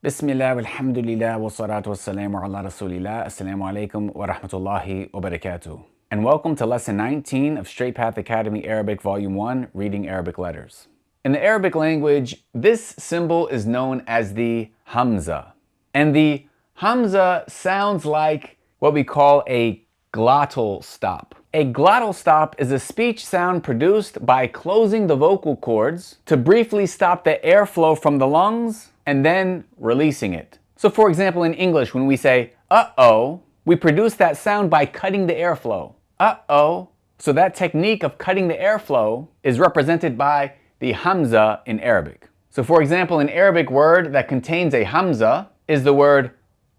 Bismillah, walhamdulillah, wa salatu wassalamu ala rasulillah. Assalamu alaikum wa rahmatullahi wa barakatuh. And welcome to lesson 19 of Straight Path Academy Arabic Volume 1, Reading Arabic Letters. In the Arabic language, this symbol is known as the Hamza. And the Hamza sounds like what we call a glottal stop. A glottal stop is a speech sound produced by closing the vocal cords to briefly stop the airflow from the lungs and then releasing it. So for example, in English, when we say, uh-oh, we produce that sound by cutting the airflow. Uh-oh. So that technique of cutting the airflow is represented by the Hamza in Arabic. So for example, an Arabic word that contains a Hamza is the word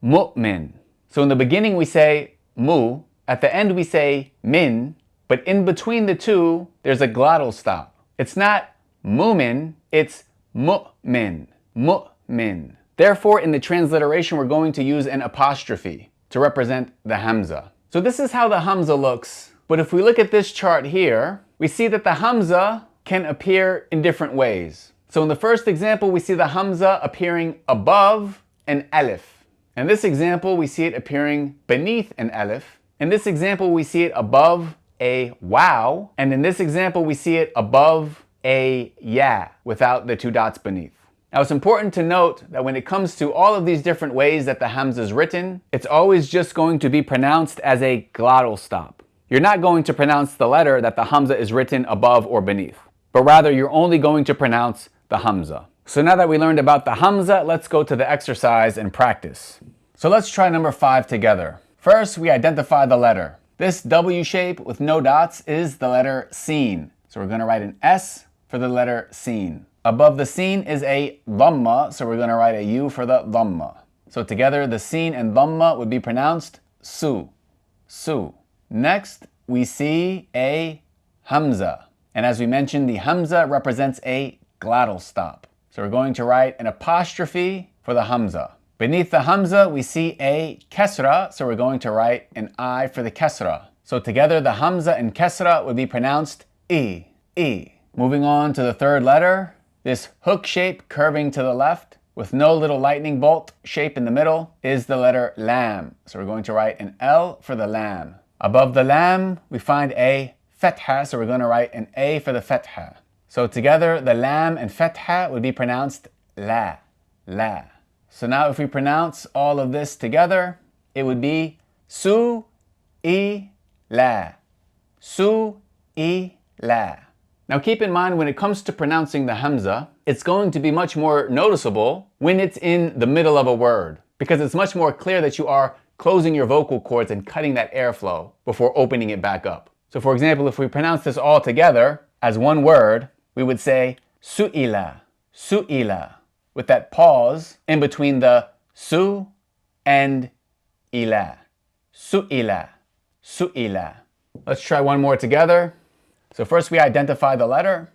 mu'min. So in the beginning we say mu, at the end we say min, but in between the two, there's a glottal stop. It's not mu'min, it's mu'min, mu'min. Therefore, in the transliteration, we're going to use an apostrophe to represent the Hamza. So this is how the Hamza looks, but if we look at this chart here, we see that the Hamza can appear in different ways. So in the first example, we see the Hamza appearing above an Alif. In this example, we see it appearing beneath an Alif. In this example, we see it above a Waw. And in this example, we see it above a Ya without the two dots beneath. Now, it's important to note that when it comes to all of these different ways that the Hamza is written, it's always just going to be pronounced as a glottal stop. You're not going to pronounce the letter that the Hamza is written above or beneath, but rather you're only going to pronounce the Hamza. So now that we learned about the Hamza, let's go to the exercise and practice. So let's try number 5 together. First, we identify the letter. This W shape with no dots is the letter Sin. So we're going to write an S for the letter Sin. Above the Sin is a Dhamma, so we're going to write a U for the Dhamma. So together, the Sin and Dhamma would be pronounced Su, Su. Next, we see a Hamza. And as we mentioned, the Hamza represents a glottal stop. So we're going to write an apostrophe for the Hamza. Beneath the Hamza, we see a Kesra, so we're going to write an I for the Kesra. So together, the Hamza and Kesra would be pronounced I, I. Moving on to the third letter, this hook shape curving to the left with no little lightning bolt shape in the middle is the letter Lam. So we're going to write an L for the Lam. Above the Lam, we find a Fetha, so we're going to write an A for the Fetha. So together, the Lam and Fetha would be pronounced La, La. So now if we pronounce all of this together, it would be Su, I, La. Su, I, La. Now keep in mind when it comes to pronouncing the Hamza, it's going to be much more noticeable when it's in the middle of a word, because it's much more clear that you are closing your vocal cords and cutting that airflow before opening it back up. So for example, if we pronounce this all together as one word, we would say Su'ila, Su'ila, with that pause in between the Su and Ila. Su'ila, Su'ila. Let's try one more together. So first we identify the letter.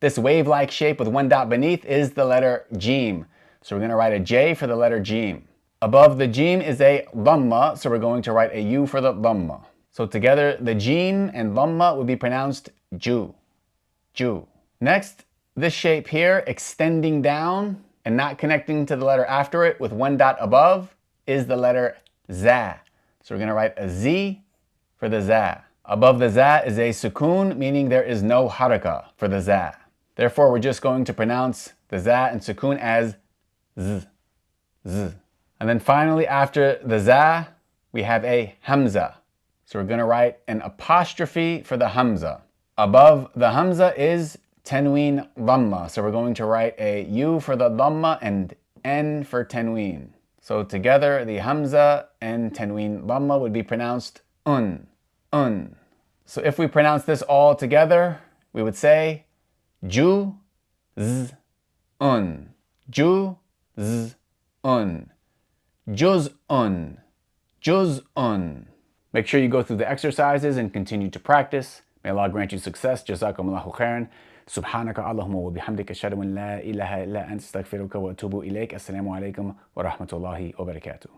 This wave-like shape with one dot beneath is the letter Jim. So we're going to write a J for the letter Jim. Above the Jim is a Dhamma, so we're going to write a U for the Dhamma. So together, the Jim and Dhamma would be pronounced Ju, Ju. Next, this shape here, extending down and not connecting to the letter after it with one dot above, is the letter Za. So we're going to write a Z for the Za. Above the Za is a Sukun, meaning there is no Haraka for the Za. Therefore, we're just going to pronounce the Za and Sukun as Z, Z. And then finally, after the Za, we have a Hamza. So we're going to write an apostrophe for the Hamza. Above the Hamza is Tanween Dhamma. So we're going to write a U for the Dhamma and N for Tanween. So together, the Hamza and Tanween Dhamma would be pronounced Un, Un. So if we pronounce this all together, we would say Ju, Z, Un. Ju, Z, Un. Juz'un, Juz'un. Make sure you go through the exercises and continue to practice. May Allah grant you success. Jazakumullahu khairan. Subhanaka Allahumma wa bihamdika ashhadu an la ilaha illa anta astaghfiruka wa atubu ilayk. Assalamu alaikum wa rahmatullahi wa barakatuh.